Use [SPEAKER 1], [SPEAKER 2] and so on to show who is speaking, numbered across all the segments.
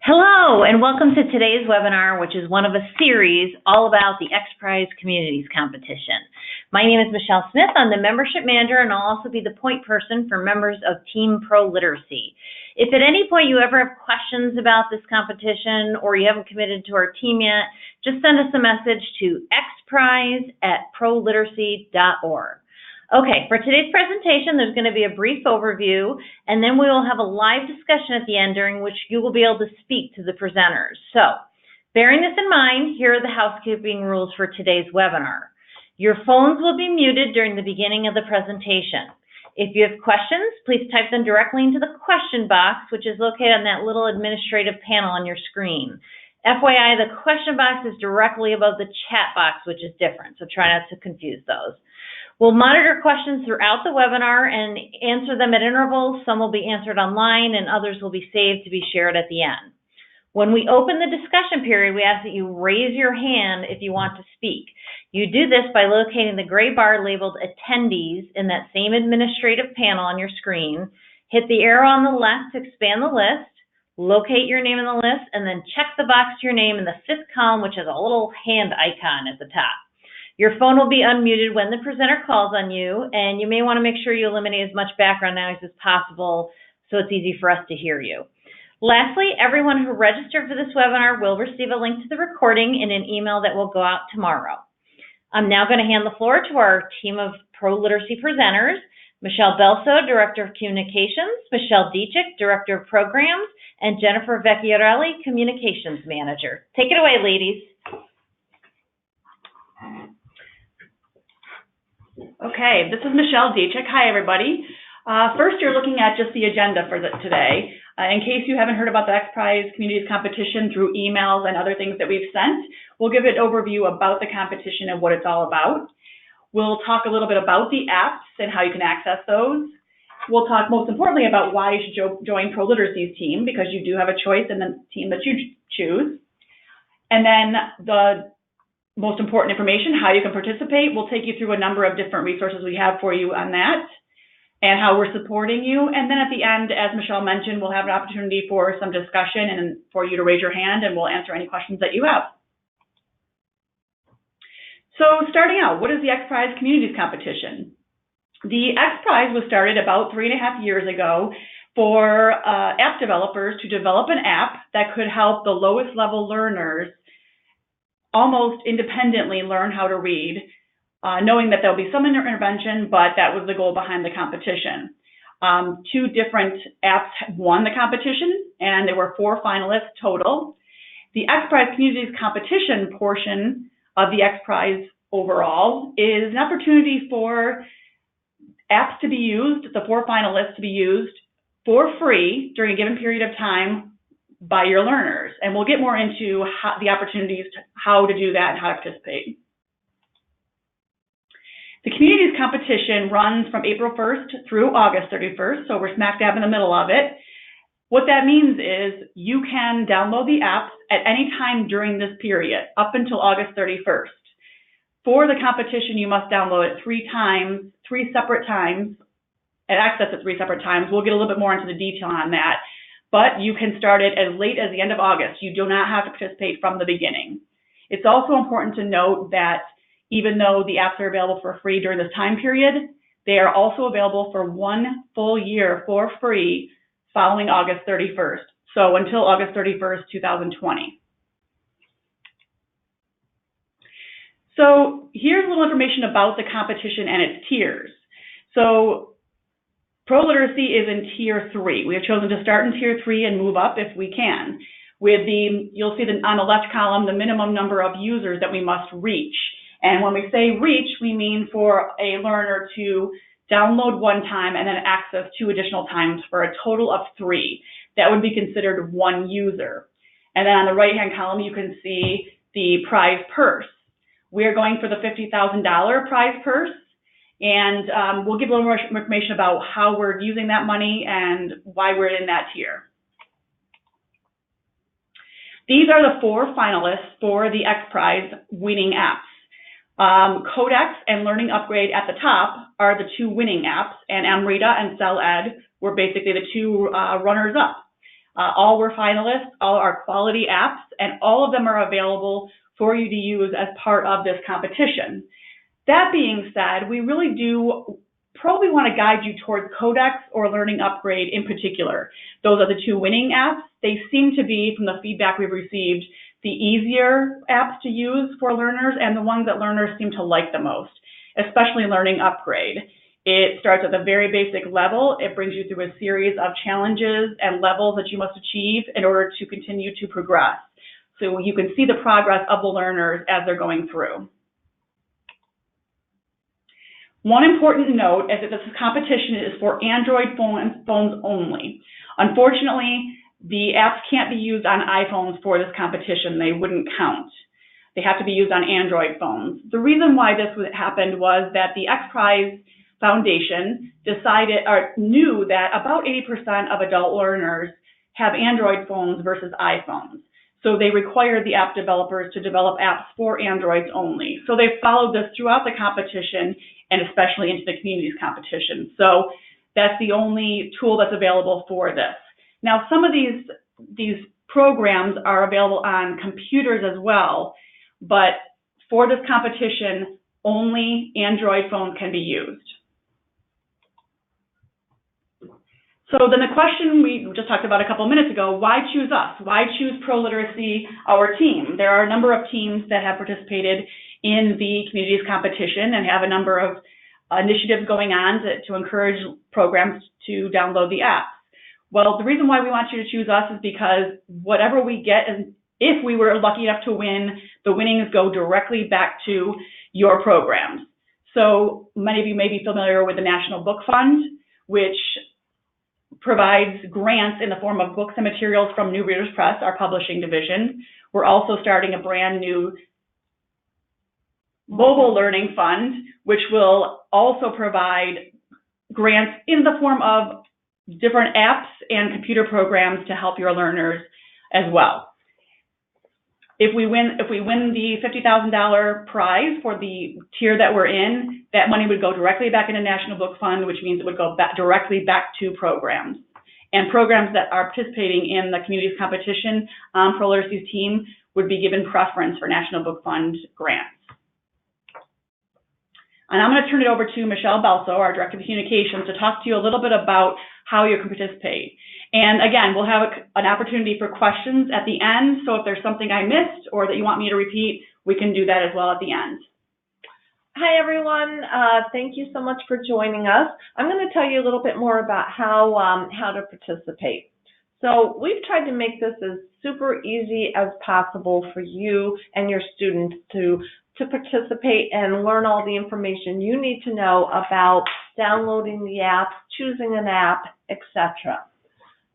[SPEAKER 1] Hello, and welcome to today's webinar, which is one of a series all about the XPRIZE Communities Competition. My name is Michelle Smith. I'm the membership manager, and I'll also be the point person for members of Team ProLiteracy. If at any point you ever have questions about this competition or you haven't committed to our team yet, just send us a message to xprize@proliteracy.org. Okay, for today's presentation, there's going to be a brief overview, and then we will have a live discussion at the end during which you will be able to speak to the presenters. So, bearing this in mind, here are the housekeeping rules for today's webinar. Your phones will be muted during the beginning of the presentation. If you have questions, please type them directly into the question box, which is located on that little administrative panel on your screen. FYI, the question box is directly above the chat box, which is different, so try not to confuse those. We'll monitor questions throughout the webinar and answer them at intervals. Some will be answered online and others will be saved to be shared at the end. When we open the discussion period, we ask that you raise your hand if you want to speak. You do this by locating the gray bar labeled Attendees in that same administrative panel on your screen. Hit the arrow on the left to expand the list, locate your name in the list, and then check the box to your name in the fifth column, which has a little hand icon at the top. Your phone will be unmuted when the presenter calls on you, and you may want to make sure you eliminate as much background noise as possible so it's easy for us to hear you. Lastly, everyone who registered for this webinar will receive a link to the recording in an email that will go out tomorrow. I'm now going to hand the floor to our team of ProLiteracy presenters, Michelle Belso, Director of Communications, Michelle Dietrich, Director of Programs, and Jennifer Vecchiarelli, Communications Manager. Take it away, ladies.
[SPEAKER 2] Okay, this is Michelle Dietrich. Hi, everybody. First, you're looking at just the agenda for today. In case you haven't heard about the XPRIZE Communities Competition through emails and other things that we've sent, we'll give an overview about the competition and what it's all about. We'll talk a little bit about the apps and how you can access those. We'll talk most importantly about why you should join ProLiteracy's team, because you do have a choice in the team that you choose. And then the most important information, how you can participate. We'll take you through a number of different resources we have for you on that and how we're supporting you. And then at the end, as Michelle mentioned, we'll have an opportunity for some discussion and for you to raise your hand, and we'll answer any questions that you have. So starting out, what is the XPRIZE Communities Competition? The XPRIZE was started about 3.5 years ago for app developers to develop an app that could help the lowest level learners almost independently learn how to read, knowing that there'll be some intervention, but that was the goal behind the competition. 2 different apps won the competition, and there were 4 finalists total. The XPRIZE Communities Competition portion of the XPRIZE overall is an opportunity for apps to be used, the 4 finalists to be used for free during a given period of time by your learners. And we'll get more into the opportunities, how to do that and how to participate. The Communities Competition runs from April 1st through August 31st, so we're smack dab in the middle of it. What that means is you can download the apps at any time during this period, up until August 31st. For the competition, you must download it 3 separate times, and access it 3 separate times. We'll get a little bit more into the detail on that. But you can start it as late as the end of August. You do not have to participate from the beginning. It's also important to note that even though the apps are available for free during this time period, they are also available for 1 full year for free following August 31st. So until August 31st, 2020. So here's a little information about the competition and its tiers. So ProLiteracy is in Tier 3. We have chosen to start in Tier 3 and move up if we can. You'll see on the left column the minimum number of users that we must reach. And when we say reach, we mean for a learner to download 1 time and then access 2 additional times for a total of 3. That would be considered 1 user. And then on the right-hand column, you can see the prize purse. We're going for the $50,000 prize purse. And we'll give a little more information about how we're using that money and why we're in that tier. These are the 4 finalists for the XPRIZE winning apps. Codex and Learning Upgrade at the top are the 2 winning apps, and Amrita and CellEd were basically the 2 runners-up. All were finalists, all are quality apps, and all of them are available for you to use as part of this competition. That being said, we really do probably want to guide you towards Codex or Learning Upgrade in particular. Those are the two winning apps. They seem to be, from the feedback we've received, the easier apps to use for learners and the ones that learners seem to like the most, especially Learning Upgrade. It starts at the very basic level. It brings you through a series of challenges and levels that you must achieve in order to continue to progress. So you can see the progress of the learners as they're going through. One important note is that this competition is for Android phones only. Unfortunately, the apps can't be used on iPhones for this competition. They wouldn't count. They have to be used on Android phones. The reason why this happened was that the XPRIZE Foundation knew that about 80% of adult learners have Android phones versus iPhones. So they required the app developers to develop apps for Androids only. So they followed this throughout the competition and especially into the communities competition. So that's the only tool that's available for this. Now, some of these programs are available on computers as well, but for this competition, only Android phones can be used. So then the question we just talked about a couple minutes ago, why choose us? Why choose ProLiteracy, our team? There are a number of teams that have participated in the communities competition and have a number of initiatives going on to encourage programs to download the apps. Well, the reason why we want you to choose us is because whatever we get, and if we were lucky enough to win, the winnings go directly back to your programs. So many of you may be familiar with the National Book Fund, which provides grants in the form of books and materials from New Readers Press, our publishing division. We're also starting a brand new mobile learning fund, which will also provide grants in the form of different apps and computer programs to help your learners as well. If we win the $50,000 prize for the tier that we're in, that money would go directly back into National Book Fund, which means it would go directly back to programs. And programs that are participating in the communities competition on ProLiteracy's team would be given preference for National Book Fund grants. And I'm going to turn it over to Michelle Belso, our Director of Communications, to talk to you a little bit about how you can participate. And again, we'll have an opportunity for questions at the end. So if there's something I missed or that you want me to repeat, we can do that as well at the end.
[SPEAKER 3] Hi, everyone. Thank you so much for joining us. I'm going to tell you a little bit more about how to participate. So we've tried to make this as super easy as possible for you and your students to participate and learn all the information you need to know about downloading the app, choosing an app, etc.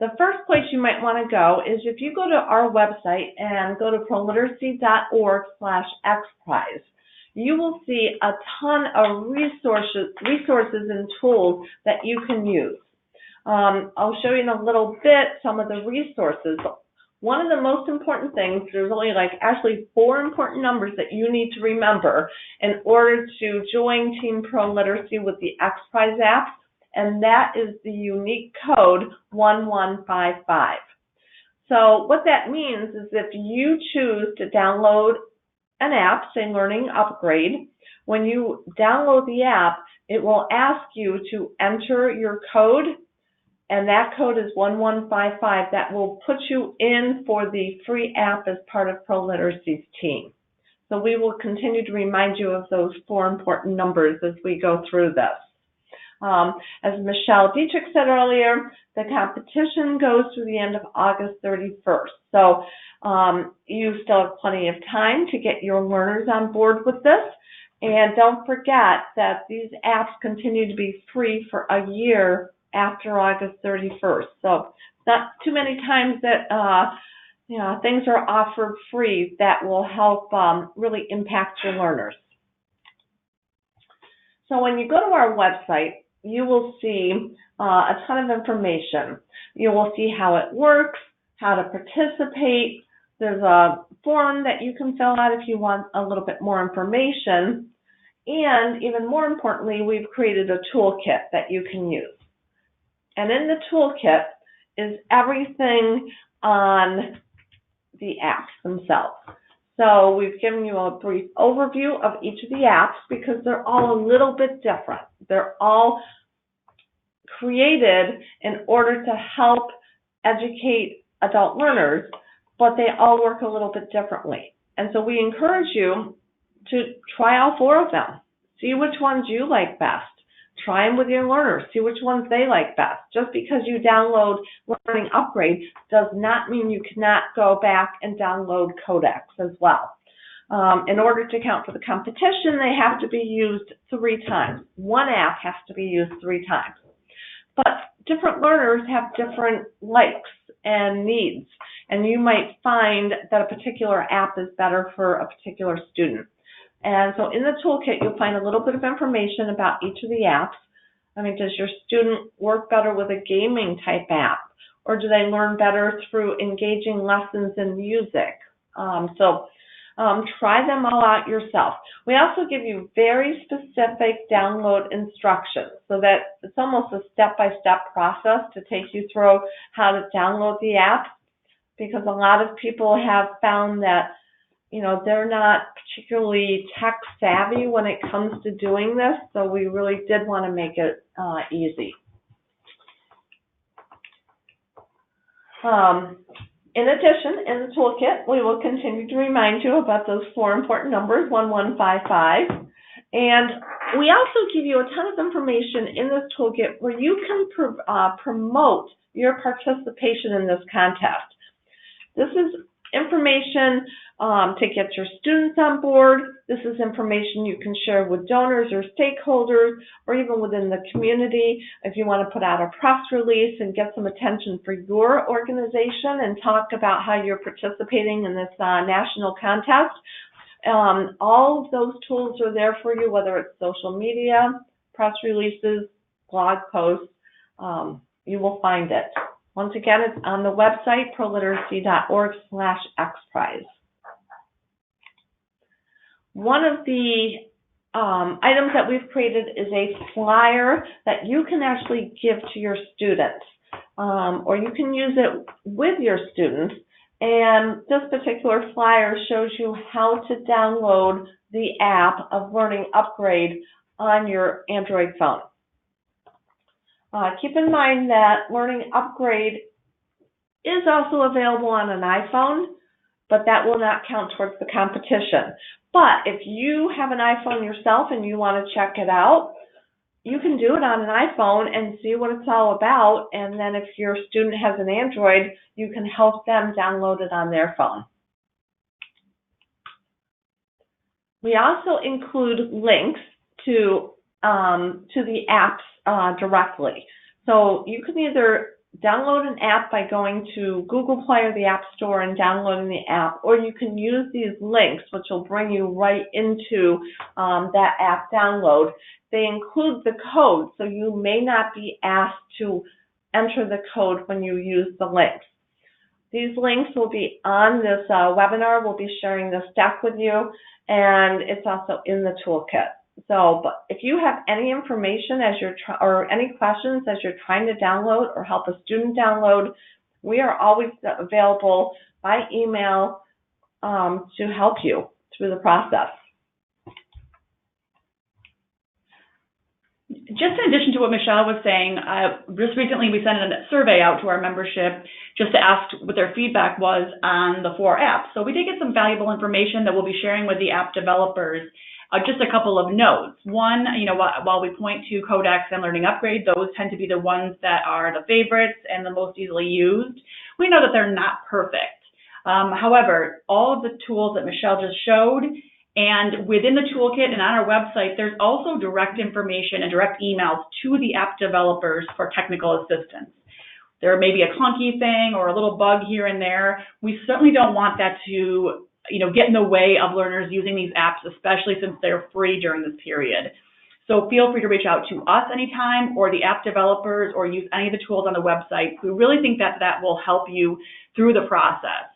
[SPEAKER 3] The first place you might want to go is if you go to our website and go to proliteracy.org/XPRIZE. You will see a ton of resources and tools that you can use. I'll show you in a little bit some of the resources. One of the most important things, there's only actually 4 important numbers that you need to remember in order to join Team ProLiteracy with the XPRIZE app, and that is the unique code 1155. So what that means is if you choose to download an app, say Learning Upgrade, when you download the app, it will ask you to enter your code, and that code is 1155. That will put you in for the free app as part of ProLiteracy's team. So we will continue to remind you of those 4 important numbers as we go through this. As Michelle Dietrich said earlier, the competition goes through the end of August 31st. So you still have plenty of time to get your learners on board with this. And don't forget that these apps continue to be free for a year after August 31st. So not too many times that things are offered free that will help really impact your learners. So when you go to our website, you will see a ton of information. You will see how it works, how to participate. There's a form that you can fill out if you want a little bit more information. And even more importantly, we've created a toolkit that you can use. And in the toolkit, is everything on the apps themselves. So we've given you a brief overview of each of the apps because they're all a little bit different. They're all created in order to help educate adult learners, but they all work a little bit differently. And so we encourage you to try all 4 of them. See which ones you like best. Try them with your learners. See which ones they like best. Just because you download Learning Upgrade does not mean you cannot go back and download Codex as well. In order to count for the competition, they have to be used 3 times. One app has to be used 3 times. But different learners have different likes and needs, and you might find that a particular app is better for a particular student. And so in the toolkit, you'll find a little bit of information about each of the apps. I mean, does your student work better with a gaming type app? Or do they learn better through engaging lessons in music? Try them all out yourself. We also give you very specific download instructions so that it's almost a step-by-step process to take you through how to download the app, because a lot of people have found that they're not particularly tech savvy when it comes to doing this, so we really did want to make it easy. In addition, in the toolkit, we will continue to remind you about those 4 important numbers, 1155. And we also give you a ton of information in this toolkit where you can promote your participation in this contest. This is information to get your students on board. This is information you can share with donors or stakeholders, or even within the community if you want to put out a press release and get some attention for your organization and talk about how you're participating in this national contest. All of those tools are there for you, whether it's social media, press releases, blog posts. You will find it. Once again, it's on the website, proliteracy.org/XPRIZE. One of the items that we've created is a flyer that you can actually give to your students, or you can use it with your students. And this particular flyer shows you how to download the app of Learning Upgrade on your Android phone. Keep in mind that Learning Upgrade is also available on an iPhone, but that will not count towards the competition. But if you have an iPhone yourself and you want to check it out, you can do it on an iPhone and see what it's all about. And then if your student has an Android, you can help them download it on their phone. We also include links to the apps directly. So you can either download an app by going to Google Play or the App Store and downloading the app, or you can use these links, which will bring you right into that app download. They include the code, so you may not be asked to enter the code when you use the links. These links will be on this webinar. We'll be sharing this deck with you, and it's also in the toolkit. So, but if you have any information or any questions as you're trying to download or help a student download, we are always available by email to help you through the process.
[SPEAKER 2] Just in addition to what Michelle was saying, just recently we sent a survey out to our membership just to ask what their feedback was on the 4 apps. So we did get some valuable information that we'll be sharing with the app developers. Just a couple of notes. One, while we point to Codex and Learning Upgrade, those tend to be the ones that are the favorites and the most easily used. We know that they're not perfect. However, all of the tools that Michelle just showed, and within the toolkit and on our website, there's also direct information and direct emails to the app developers for technical assistance. There may be a clunky thing or a little bug here and there. We certainly don't want that to get in the way of learners using these apps, especially since they're free during this period. So feel free to reach out to us anytime, or the app developers, or use any of the tools on the website. We really think that that will help you through the process.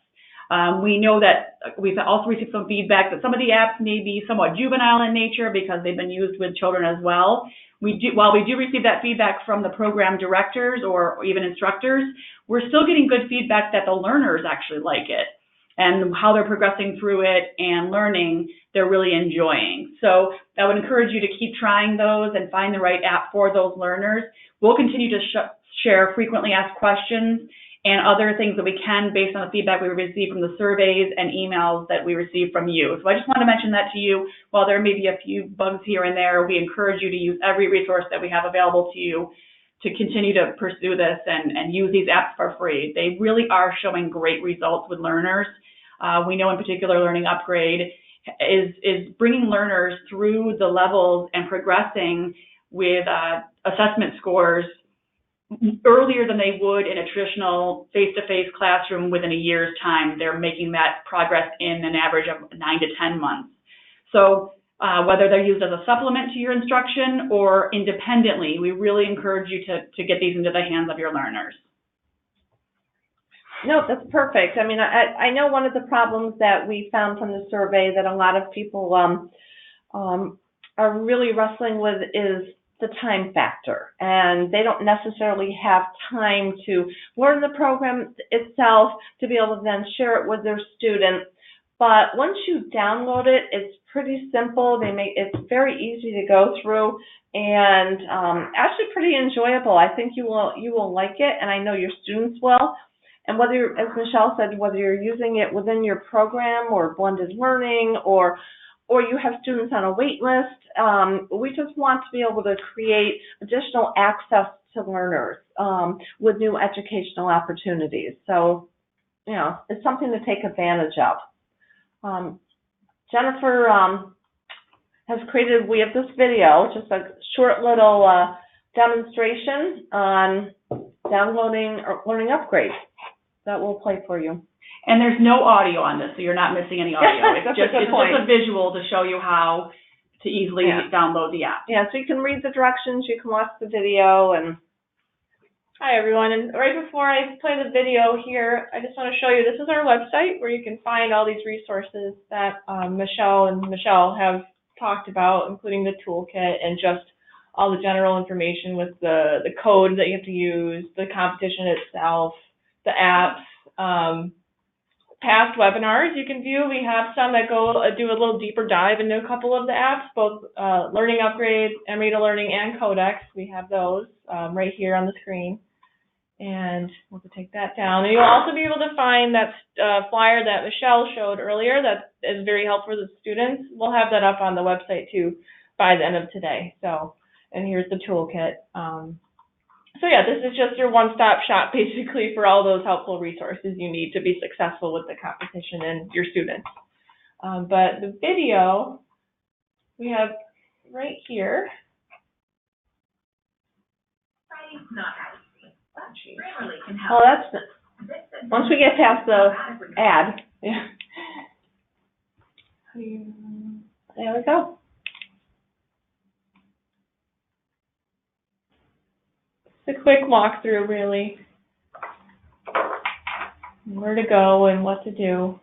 [SPEAKER 2] We know that we've also received some feedback that some of the apps may be somewhat juvenile in nature because they've been used with children as well. while we do receive that feedback from the program directors or even instructors, we're still getting good feedback that the learners actually like it and how they're progressing through it and learning, they're really enjoying. So I would encourage you to keep trying those and find the right app for those learners. We'll continue to share frequently asked questions and other things that we can based on the feedback we receive from the surveys and emails that we receive from you. So I just want to mention that to you. While there may be a few bugs here and there, we encourage you to use every resource that we have available to you to continue to pursue this and use these apps for free. They really are showing great results with learners. We know in particular Learning Upgrade is bringing learners through the levels and progressing with assessment scores earlier than they would in a traditional face-to-face classroom within a year's time. They're making that progress in an average of 9 to 10 months. So whether they're used as a supplement to your instruction or independently, we really encourage you to get these into the hands of your learners.
[SPEAKER 3] No, that's perfect. I mean, I know one of the problems that we found from the survey that a lot of people are really wrestling with is the time factor, and they don't necessarily have time to learn the program itself to be able to then share it with their students. But once you download it, it's pretty simple. It's very easy to go through and actually pretty enjoyable. I think you will like it, and I know your students will. And whether, as Michelle said, whether you're using it within your program or blended learning or you have students on a wait list, we just want to be able to create additional access to learners with new educational opportunities. So, you know, it's something to take advantage of. Jennifer has created, we have this video, just a short little demonstration on downloading or Learning Upgrade that we'll play for you.
[SPEAKER 2] And there's no audio on this, so you're not missing any audio. It's just a visual to show you how to easily download the app.
[SPEAKER 3] Yeah, so you can read the directions, you can watch the video, and
[SPEAKER 4] hi everyone. And right before I play the video here, I just want to show you this is our website where you can find all these resources that Michelle and Michelle have talked about, including the toolkit and just all the general information with the code that you have to use, the competition itself, the apps. Past webinars you can view. We have some that go do a little deeper dive into a couple of the apps, both Learning Upgrade, Emory Learning, and Codex. We have those right here on the screen. And we'll take that down. And you'll also be able to find that flyer that Michelle showed earlier that is very helpful for the students. We'll have that up on the website too by the end of today. So, and here's the toolkit. So yeah, this is just your one-stop shop basically for all those helpful resources you need to be successful with the competition and your students. But the video we have right here.
[SPEAKER 3] Well, that's once we get past the ad. Yeah. There we go.
[SPEAKER 4] It's a quick walkthrough, really. Where to go and what to do.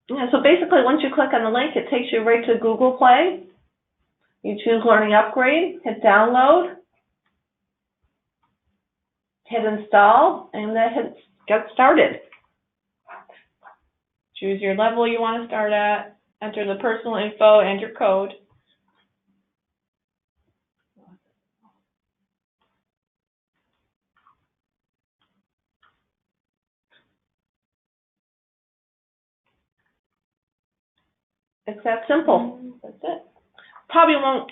[SPEAKER 3] Yeah, so basically once you click on the link, it takes you right to Google Play. You choose Learning Upgrade, hit download, hit install, and then hit get started.
[SPEAKER 4] Choose your level you want to start at, enter the personal info and your code.
[SPEAKER 3] It's that simple.
[SPEAKER 4] That's it.
[SPEAKER 3] Probably won't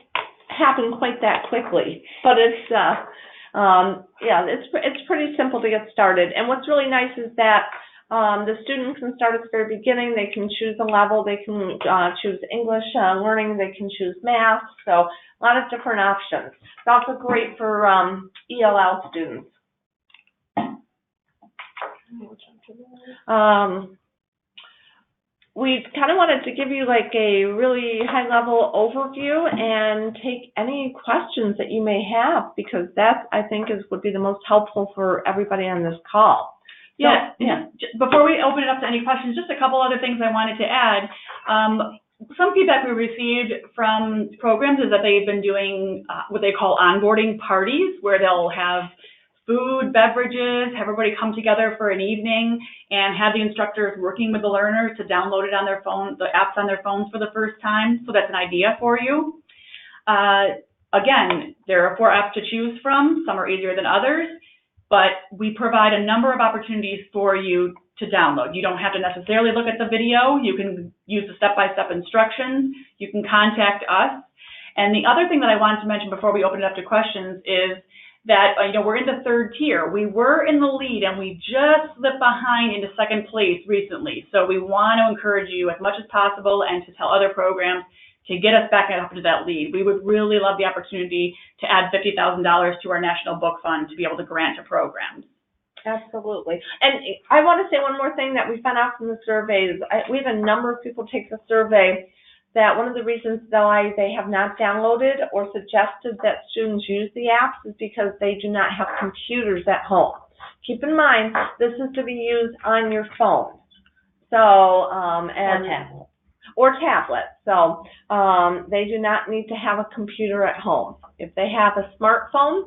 [SPEAKER 3] happen quite that quickly, but it's yeah, it's pretty simple to get started. And what's really nice is that the student can start at the very beginning. They can choose a level. They can choose English learning. They can choose math. So a lot of different options. It's also great for ELL students. We kind of wanted to give you like a really high-level overview and take any questions that you may have, because that, I think, would be the most helpful for everybody on this call.
[SPEAKER 2] Yeah. Before we open it up to any questions, just a couple other things I wanted to add. some feedback we received from programs is that they've been doing what they call onboarding parties, where they'll have food, beverages, have everybody come together for an evening and have the instructors working with the learners to download it on their phone, the apps on their phones for the first time. So that's an idea for you. Again, there are 4 apps to choose from. Some are easier than others, but we provide a number of opportunities for you to download. You don't have to necessarily look at the video. You can use the step-by-step instructions. You can contact us. And the other thing that I wanted to mention before we open it up to questions is that we're in the 3rd tier. We were in the lead and we just slipped behind into 2nd place recently. So we want to encourage you as much as possible and to tell other programs to get us back up to that lead. We would really love the opportunity to add $50,000 to our National Book Fund to be able to grant to programs.
[SPEAKER 3] Absolutely. And I want to say one more thing that we found out from the surveys. We had a number of people take the survey that one of the reasons why they have not downloaded or suggested that students use the apps is because they do not have computers at home. Keep in mind, this is to be used on your phone. So, or tablet. So they do not need to have a computer at home. If they have a smartphone,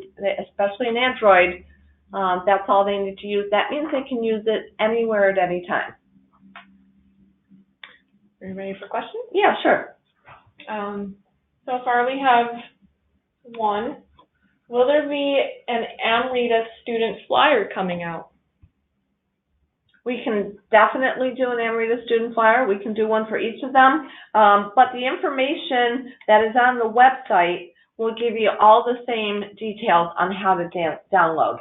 [SPEAKER 3] especially an Android, that's all they need to use. That means they can use it anywhere at any time.
[SPEAKER 4] Are you ready for questions?
[SPEAKER 3] Yeah, sure.
[SPEAKER 4] So far we have 1. Will there be an Amrita student flyer coming out?
[SPEAKER 3] We can definitely do an Amrita student flyer. We can do one for each of them. But the information that is on the website will give you all the same details on how to download.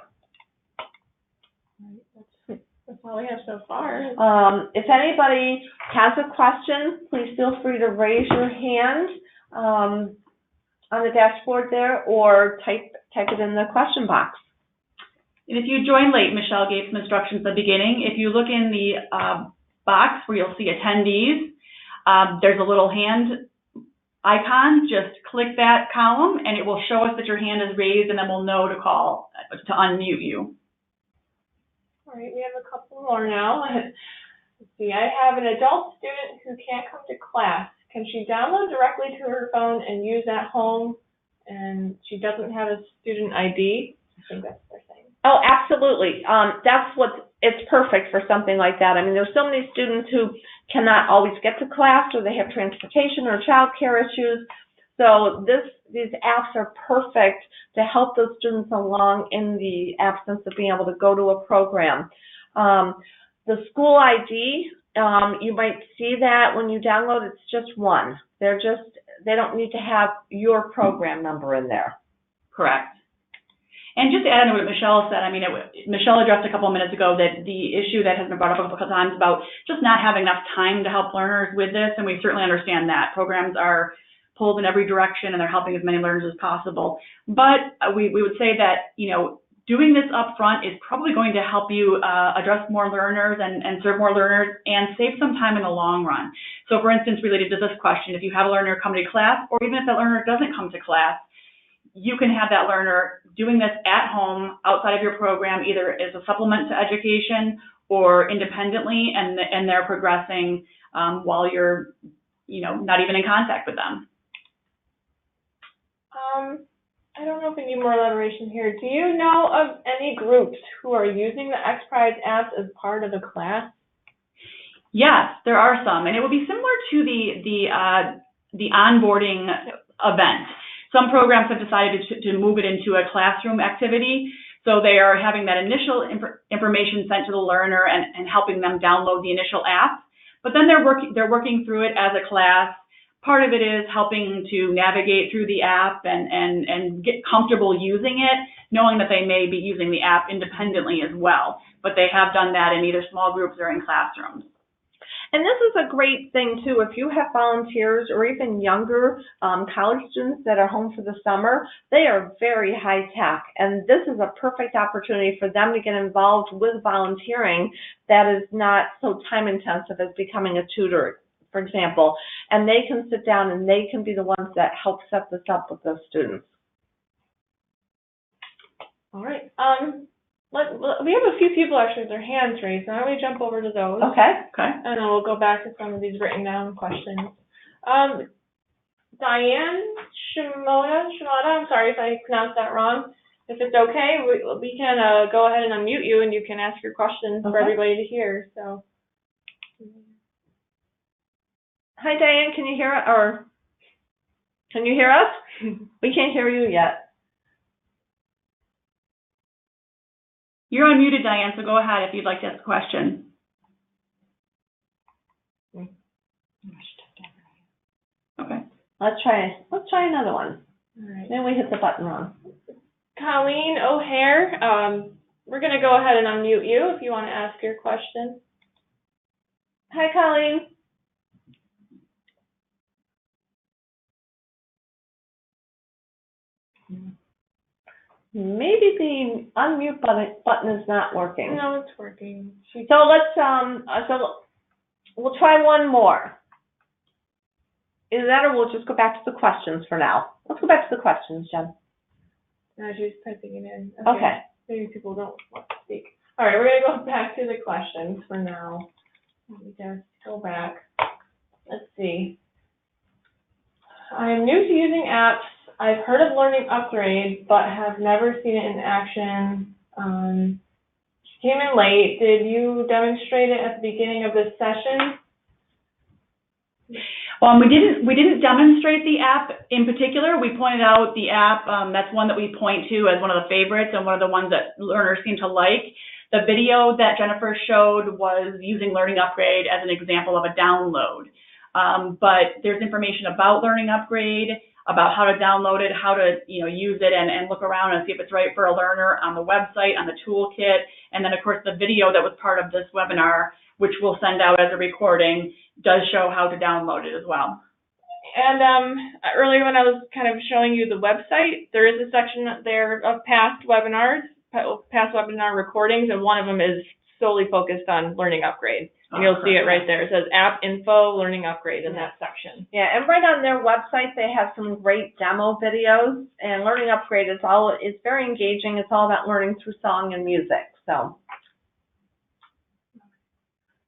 [SPEAKER 4] That's all we have so far.
[SPEAKER 3] If anybody has a question, please feel free to raise your hand on the dashboard there or type it in the question box.
[SPEAKER 2] And if you joined late, Michelle gave some instructions at the beginning. If you look in the box where you'll see attendees, there's a little hand icon. Just click that column and it will show us that your hand is raised, and then we'll know to call, to unmute you.
[SPEAKER 4] All right, we have a couple more now. Let's see, I have an adult student who can't come to class. Can she download directly to her phone and use at home, and she doesn't have a student ID? I think that's what they're saying.
[SPEAKER 3] Oh, absolutely. It's perfect for something like that. I mean, there's so many students who cannot always get to class, or they have transportation or childcare issues. So these apps are perfect to help those students along in the absence of being able to go to a program. The school ID, you might see that when you download, it's just one. They don't need to have your program number in there.
[SPEAKER 2] Correct. And just to add on to what Michelle said, I mean, Michelle addressed a couple of minutes ago that the issue that has been brought up a couple of times about just not having enough time to help learners with this, and we certainly understand that. Programs are pulled in every direction, and they're helping as many learners as possible. But we would say that, doing this up front is probably going to help you address more learners and serve more learners and save some time in the long run. So for instance, related to this question, if you have a learner come to class, or even if that learner doesn't come to class, you can have that learner doing this at home outside of your program, either as a supplement to education or independently, and they're progressing while you're not even in contact with them.
[SPEAKER 4] I don't know if we need more elaboration here. Do you know of any groups who are using the XPRIZE apps as part of a class?
[SPEAKER 2] Yes, there are some, and it will be similar to the onboarding event. Some programs have decided to move it into a classroom activity, so they are having that initial information sent to the learner and helping them download the initial app. But then they're working through it as a class. Part of it is helping to navigate through the app and get comfortable using it, knowing that they may be using the app independently as well. But they have done that in either small groups or in classrooms.
[SPEAKER 3] And this is a great thing, too. If you have volunteers or even younger college students that are home for the summer, they are very high tech. And this is a perfect opportunity for them to get involved with volunteering that is not so time intensive as becoming a tutor, for example. And they can sit down and they can be the ones that help set this up with those students.
[SPEAKER 4] All right. We have a few people actually with their hands raised. Why don't we jump over to those?
[SPEAKER 3] Okay.
[SPEAKER 2] Okay.
[SPEAKER 4] And then we'll go back to some of these written down questions. Diane Shimoda, I'm sorry if I pronounced that wrong. If it's okay, we can go ahead and unmute you, and you can ask your questions for everybody to hear. So,
[SPEAKER 3] Hi, Diane. Can you hear us? Or can you hear us? We can't hear you yet.
[SPEAKER 2] You're unmuted, Diane, so go ahead if you'd like to ask a question. Okay.
[SPEAKER 3] Let's try another one.
[SPEAKER 4] all right.
[SPEAKER 3] Then we hit the button wrong.
[SPEAKER 4] Colleen O'Hare, we're going to go ahead and unmute you if you want to ask your question.
[SPEAKER 3] Hi, Colleen. Maybe the unmute button is not working.
[SPEAKER 4] No, it's working.
[SPEAKER 3] So let's we'll try one more. Is that, or we'll just go back to the questions for now? Let's go back to the questions, Jen.
[SPEAKER 4] No, she's typing it in.
[SPEAKER 3] Okay.
[SPEAKER 4] Maybe people don't want to speak. All right, we're going to go back to the questions for now. Let me just go back. Let's see. I'm new to using apps. I've heard of Learning Upgrade, but have never seen it in action. She came in late. Did you demonstrate it at the beginning of this session?
[SPEAKER 2] We didn't demonstrate the app in particular. We pointed out the app. That's one that we point to as one of the favorites and one of the ones that learners seem to like. The video that Jennifer showed was using Learning Upgrade as an example of a download. But there's information about Learning Upgrade, about how to download it, how to use it and look around and see if it's right for a learner on the website, on the toolkit, and then of course the video that was part of this webinar, which we'll send out as a recording, does show how to download it as well.
[SPEAKER 4] And earlier when I was kind of showing you the website, there is a section there of past webinar recordings, and one of them is solely focused on Learning Upgrade. And you'll see it right there. It says App Info Learning Upgrade in that section.
[SPEAKER 3] Yeah, and right on their website they have some great demo videos, and Learning Upgrade is very engaging. It's all about learning through song and music. So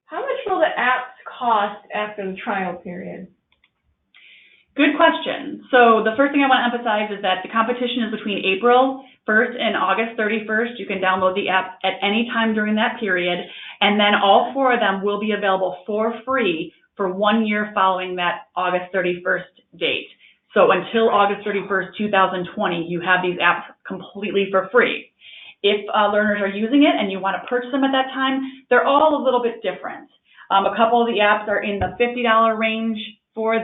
[SPEAKER 4] how much will the apps cost after the trial period?
[SPEAKER 2] Good question. So the first thing I want to emphasize is that the competition is between April 1st and August 31st. You can download the app at any time during that period, and then all 4 of them will be available for free for 1 year following that August 31st date. So until August 31st, 2020, you have these apps completely for free. If learners are using it and you want to purchase them at that time, they're all a little bit different. A couple of the apps are in the $50 range for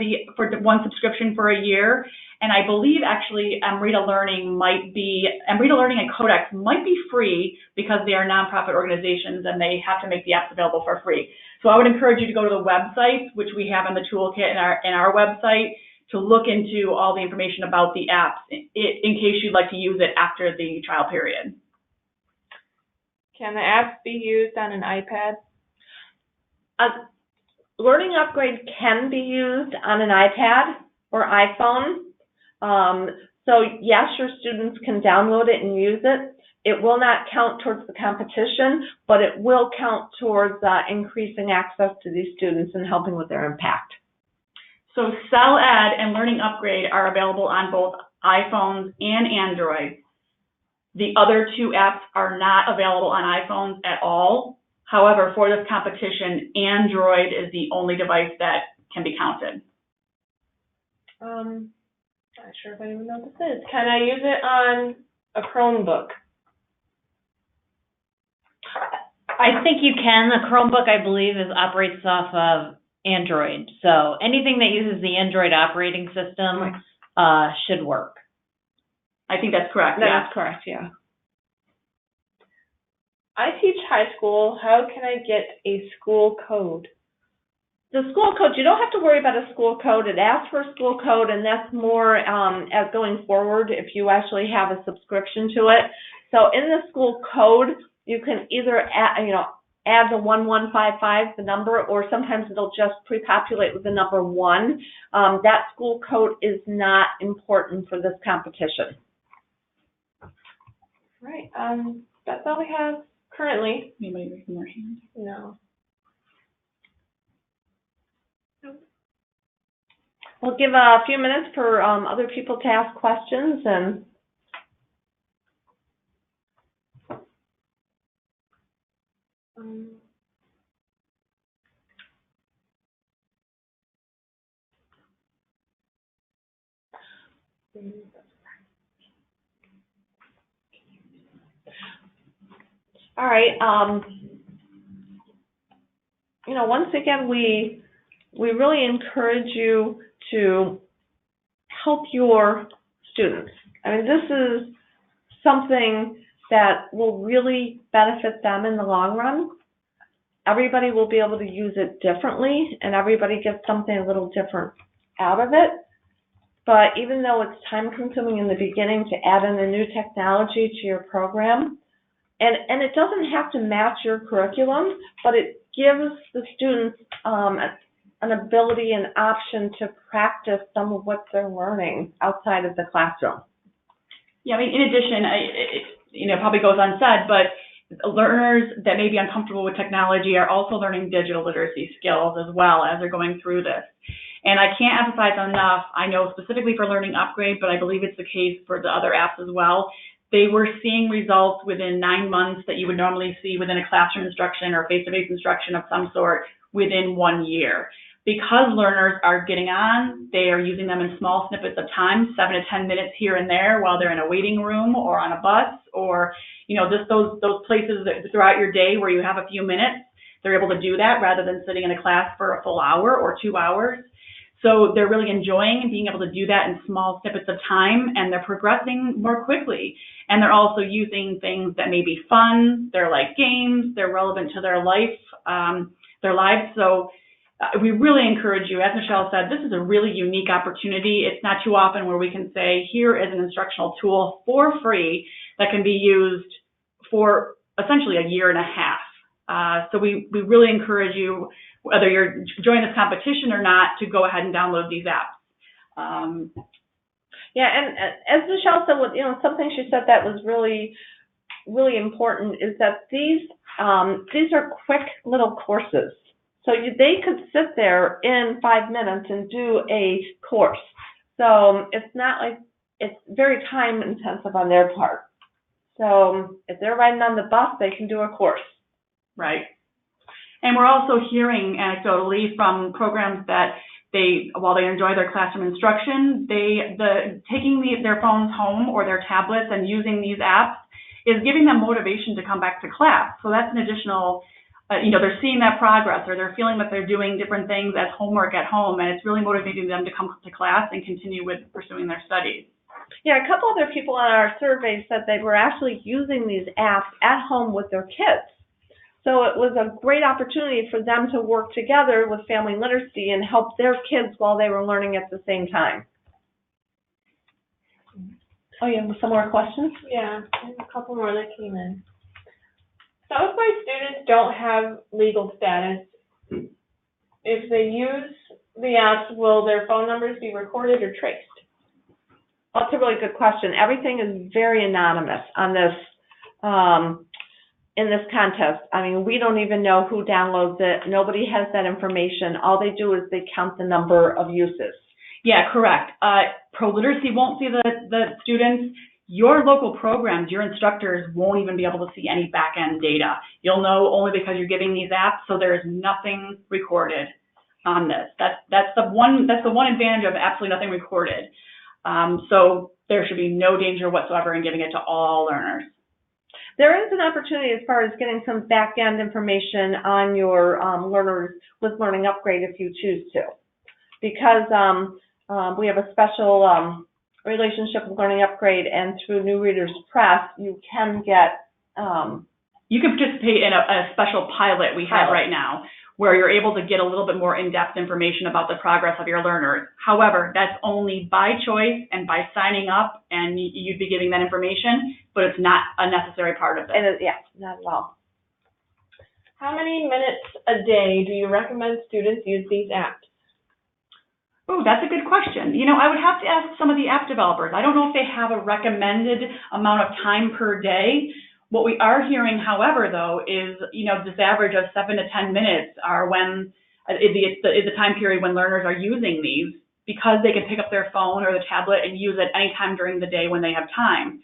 [SPEAKER 2] one subscription for a year, and I believe actually Amrita Learning and Codex might be free because they are nonprofit organizations and they have to make the apps available for free. So I would encourage you to go to the websites, which we have in the toolkit in our website, to look into all the information about the apps in case you'd like to use it after the trial period.
[SPEAKER 4] Can the apps be used on an iPad?
[SPEAKER 3] Learning Upgrade can be used on an iPad or iPhone. So yes, your students can download it and use it. It will not count towards the competition, but it will count towards increasing access to these students and helping with their impact.
[SPEAKER 2] So CellEd and Learning Upgrade are available on both iPhones and Android. The other 2 apps are not available on iPhones at all. However, for this competition, Android is the only device that can be counted.
[SPEAKER 4] Not sure if I even know what this is. Can I use it on a Chromebook?
[SPEAKER 1] I think you can. The Chromebook, I believe, operates off of Android. So anything that uses the Android operating system should work.
[SPEAKER 2] I think that's correct.
[SPEAKER 3] That's correct, yeah.
[SPEAKER 4] I teach high school. How can I get a school code?
[SPEAKER 3] The school code, you don't have to worry about a school code. It asks for a school code, and that's more as going forward if you actually have a subscription to it. So in the school code, you can either add the 1155, the number, or sometimes it'll just pre-populate with the number 1. That school code is not important for this competition.
[SPEAKER 4] Right. That's all we have currently.
[SPEAKER 2] Anybody raising their hand?
[SPEAKER 4] No.
[SPEAKER 3] We'll give a few minutes for other people to ask questions and all right. You know, once again, we really encourage you to help your students. I mean, this is something that will really benefit them in the long run. Everybody will be able to use it differently, and everybody gets something a little different out of it. But even though it's time-consuming in the beginning to add in a new technology to your program, and it doesn't have to match your curriculum, but it gives the students an ability, an option to practice some of what they're learning outside of the classroom.
[SPEAKER 2] Yeah, I mean, in addition, it probably goes unsaid, but learners that may be uncomfortable with technology are also learning digital literacy skills as well as they're going through this. And I can't emphasize enough, I know specifically for Learning Upgrade, but I believe it's the case for the other apps as well, they were seeing results within 9 months that you would normally see within a classroom instruction or face-to-face instruction of some sort within 1 year. Because learners are getting on, they are using them in small snippets of time, 7 to 10 minutes here and there while they're in a waiting room or on a bus or, just those places throughout your day where you have a few minutes. They're able to do that rather than sitting in a class for a full hour or 2 hours. So they're really enjoying being able to do that in small snippets of time, and they're progressing more quickly. And they're also using things that may be fun, they're like games, they're relevant to their life, their lives. So we really encourage you, as Michelle said, this is a really unique opportunity. It's not too often where we can say, here is an instructional tool for free that can be used for essentially a year and a half. So we really encourage you, whether you're joining this competition or not, to go ahead and download these apps.
[SPEAKER 3] Yeah, and as Michelle said, something she said that was really, really important is that these are quick little courses. So they could sit there in 5 minutes and do a course. So it's not like it's very time intensive on their part. So if they're riding on the bus, they can do a course.
[SPEAKER 2] Right. And we're also hearing anecdotally from programs that while they enjoy their classroom instruction, taking their phones home or their tablets and using these apps is giving them motivation to come back to class. So that's an additional, they're seeing that progress, or they're feeling that they're doing different things as homework at home, and it's really motivating them to come to class and continue with pursuing their studies.
[SPEAKER 3] Yeah, a couple other people on our survey said they were actually using these apps at home with their kids. So it was a great opportunity for them to work together with family literacy and help their kids while they were learning at the same time. Oh, you have some more questions?
[SPEAKER 4] Yeah, there's a couple more that came in. Some of my students don't have legal status. If they use the apps, will their phone numbers be recorded or traced?
[SPEAKER 3] Well, that's a really good question. Everything is very anonymous on this, in this contest. I mean, we don't even know who downloads it. Nobody has that information. All they do is they count the number of uses.
[SPEAKER 2] Yeah, correct. ProLiteracy won't see the students. Your local programs, your instructors won't even be able to see any back-end data. You'll know only because you're giving these apps, so there is nothing recorded on this. That's the one advantage of absolutely nothing recorded. So there should be no danger whatsoever in giving it to all learners.
[SPEAKER 3] There is an opportunity as far as getting some back-end information on your learners with Learning Upgrade if you choose to. Because we have a special relationship with Learning Upgrade, and through New Readers Press, you can get...
[SPEAKER 2] you can participate in a special pilot we have right now, where you're able to get a little bit more in-depth information about the progress of your learners. However, that's only by choice and by signing up, and you'd be giving that information, but it's not a necessary part of it.
[SPEAKER 3] Yeah, not at all.
[SPEAKER 4] How many minutes a day do you recommend students use these apps?
[SPEAKER 2] Oh, that's a good question. I would have to ask some of the app developers. I don't know if they have a recommended amount of time per day. What we are hearing, however, though, is, this average of 7 to 10 minutes are when is the time period when learners are using these, because they can pick up their phone or the tablet and use it anytime during the day when they have time.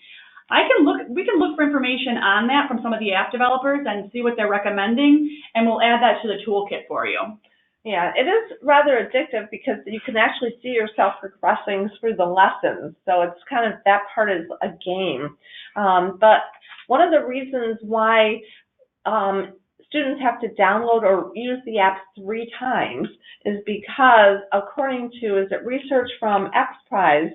[SPEAKER 2] We can look for information on that from some of the app developers and see what they're recommending, and we'll add that to the toolkit for you.
[SPEAKER 3] Yeah, it is rather addictive because you can actually see yourself progressing through the lessons. So it's kind of, that part is a game. But one of the reasons why students have to download or use the app 3 times is because, according to, research from XPRIZE,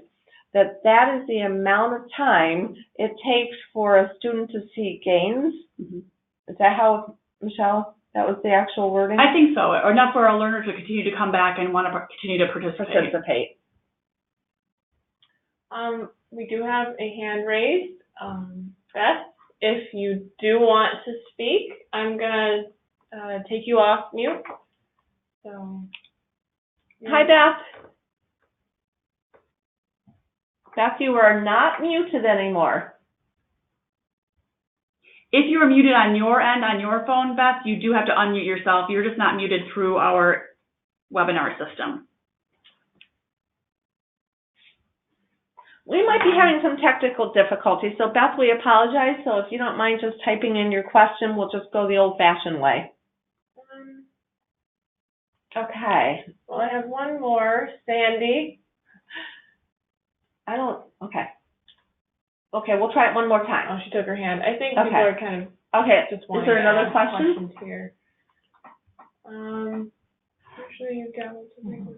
[SPEAKER 3] that is the amount of time it takes for a student to see gains. Mm-hmm. Is that how, Michelle? That was the actual wording?
[SPEAKER 2] I think so, or enough for our learner to continue to come back and want to continue to participate.
[SPEAKER 4] We do have a hand raised. Beth, if you do want to speak, I'm going to take you off mute. So, yeah.
[SPEAKER 3] Hi, Beth. Beth, you are not muted anymore.
[SPEAKER 2] If you are muted on your end, on your phone, Beth, you do have to unmute yourself. You're just not muted through our webinar system.
[SPEAKER 3] We might be having some technical difficulties, so Beth, we apologize. So if you don't mind just typing in your question, we'll just go the old-fashioned way. Okay.
[SPEAKER 4] Well, I have one more. Sandy.
[SPEAKER 3] Okay. Okay, we'll try it one more time.
[SPEAKER 4] Oh, she took her hand. I think
[SPEAKER 3] okay.
[SPEAKER 4] people are kind of
[SPEAKER 3] just wanting. Is there another question?
[SPEAKER 4] Here. Usually you download something.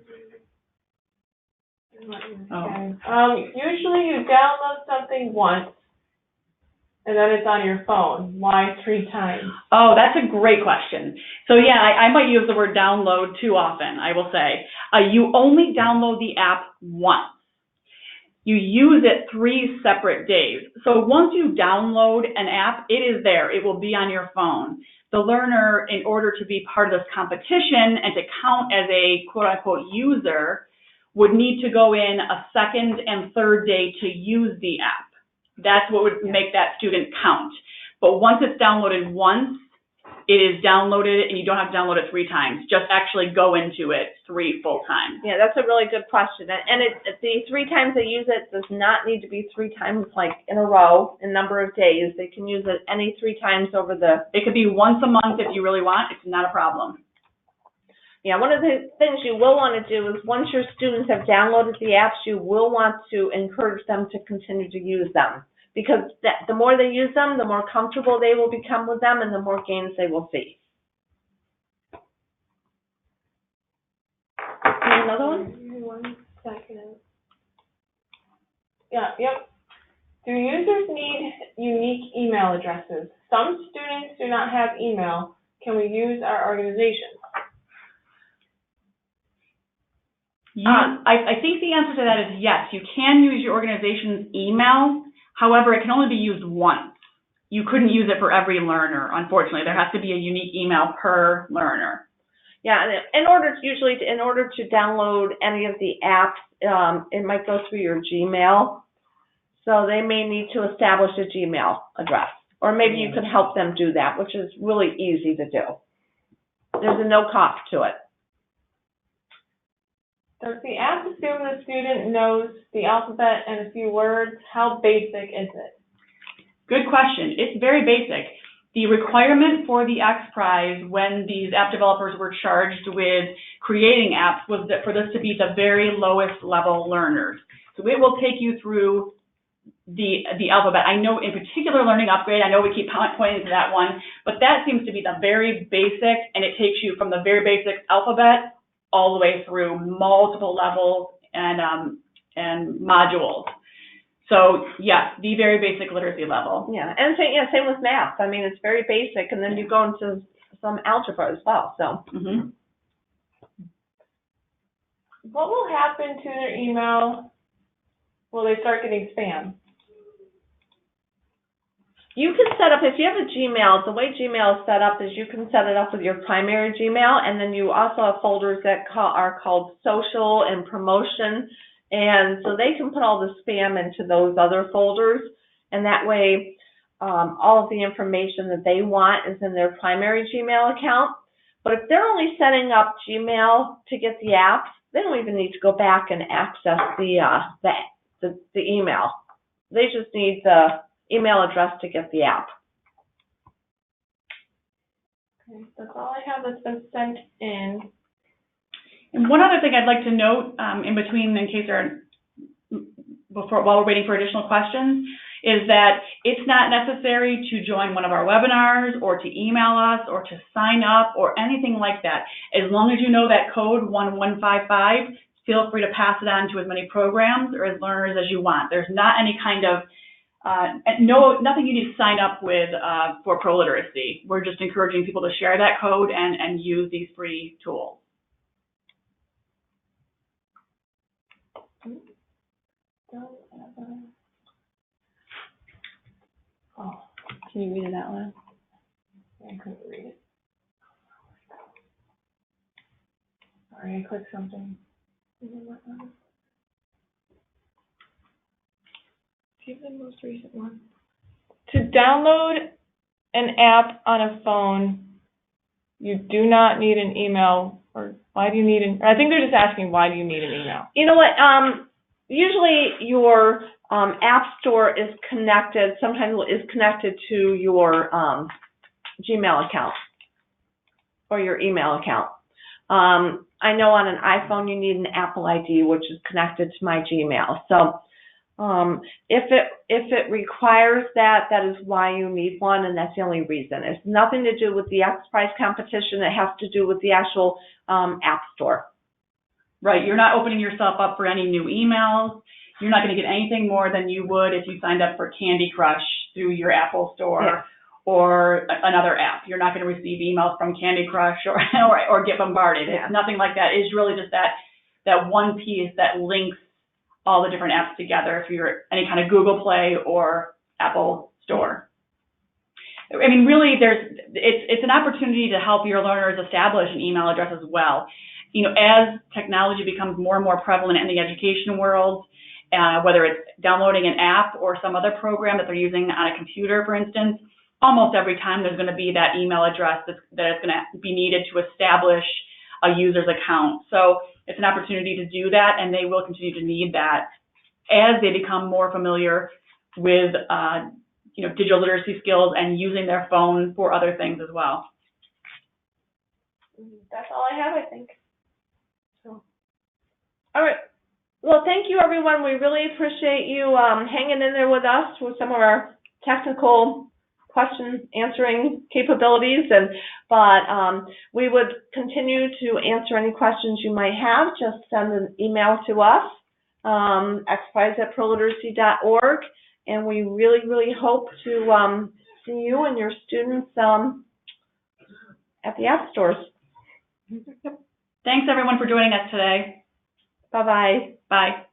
[SPEAKER 4] Usually you download something once, and then it's on your phone. Why 3 times?
[SPEAKER 2] Oh, that's a great question. So yeah, I might use the word download too often, I will say. You only download the app once. You use it 3 separate days. So once you download an app, it is there. It will be on your phone. The learner, in order to be part of this competition and to count as a quote-unquote user, would need to go in a 2nd and 3rd day to use the app. That's what would make that student count. But once it's downloaded once, it is downloaded, and you don't have to download it 3 times. Just actually go into it 3 full times.
[SPEAKER 3] Yeah, that's a really good question. And the 3 times they use it does not need to be 3 times like in a row, in number of days. They can use it any 3 times over the...
[SPEAKER 2] It could be once a month if you really want. It's not a problem.
[SPEAKER 3] Yeah, one of the things you will want to do is once your students have downloaded the apps, you will want to encourage them to continue to use them. Because the more they use them, the more comfortable they will become with them and the more gains they will see. Another one?
[SPEAKER 4] 1 second. Yeah, yep. Do users need unique email addresses? Some students do not have email. Can we use our organization?
[SPEAKER 2] I think the answer to that is yes. You can use your organization's email. However, it can only be used once. You couldn't use it for every learner, unfortunately. There has to be a unique email per learner.
[SPEAKER 3] Yeah, in order to download any of the apps, it might go through your Gmail. So they may need to establish a Gmail address. Or maybe you could help them do that, which is really easy to do. There's no cost to it.
[SPEAKER 4] Does the app assume the student knows the alphabet and a few words? How basic is it?
[SPEAKER 2] Good question. It's very basic. The requirement for the XPRIZE when these app developers were charged with creating apps was that for this to be the very lowest level learners. So it will take you through the alphabet. I know in particular Learning Upgrade, I know we keep pointing to that one, but that seems to be the very basic, and it takes you from the very basic alphabet all the way through multiple levels and modules. So yes, the very basic literacy level.
[SPEAKER 3] Yeah, and same with math. I mean, it's very basic, and then you go into some algebra as well. So.
[SPEAKER 2] Mm-hmm.
[SPEAKER 4] What will happen to their email? Will they start getting spam?
[SPEAKER 3] You can set up, if you have a Gmail, the way Gmail is set up is you can set it up with your primary Gmail, and then you also have folders that are called social and promotion, and so they can put all the spam into those other folders, and that way all of the information that they want is in their primary Gmail account. But if they're only setting up Gmail to get the apps, they don't even need to go back and access the email. They just need the email address to get the app.
[SPEAKER 4] Okay, that's all I have that's been sent in.
[SPEAKER 2] And one other thing I'd like to note in between, in case there are, while we're waiting for additional questions, is that it's not necessary to join one of our webinars or to email us or to sign up or anything like that. As long as you know that code 1155, feel free to pass it on to as many programs or as learners as you want. There's not any kind of nothing you need to sign up with for ProLiteracy. We're just encouraging people to share that code and use these free tools.
[SPEAKER 4] Oh, can you read it out loud? I couldn't read it. Sorry, I clicked something. Give the most recent one. To download an app on a phone, you do not need an email. Or why do you need an? I think they're just asking why do you need an email.
[SPEAKER 3] You know what? Usually your app store is connected. Sometimes is connected to your Gmail account or your email account. I know on an iPhone you need an Apple ID, which is connected to my Gmail. So if it requires that, that is why you need one, and that's the only reason. It's nothing to do with the XPRIZE competition. It has to do with the actual app store.
[SPEAKER 2] Right, you're not opening yourself up for any new emails. You're not going to get anything more than you would if you signed up for Candy Crush through your Apple Store. Yeah. Or another app. You're not going to receive emails from Candy Crush or get bombarded. Yeah. It's nothing like that. It's really just that one piece that links all the different apps together if you're any kind of Google Play or Apple Store. I mean, really, it's an opportunity to help your learners establish an email address as well. You know, as technology becomes more and more prevalent in the education world, whether it's downloading an app or some other program that they're using on a computer, for instance, almost every time there's going to be that email address that is going to be needed to establish a user's account. So it's an opportunity to do that, and they will continue to need that as they become more familiar with digital literacy skills and using their phone for other things as well.
[SPEAKER 4] That's all I have, I think. So.
[SPEAKER 3] All right. Well, thank you, everyone. We really appreciate you hanging in there with us with some of our technical question answering capabilities, but we would continue to answer any questions you might have. Just send an email to us, xprize@proliteracy.org, and we really hope to see you and your students at the app stores.
[SPEAKER 2] Thanks everyone for joining us today.
[SPEAKER 3] Bye-bye.
[SPEAKER 2] Bye.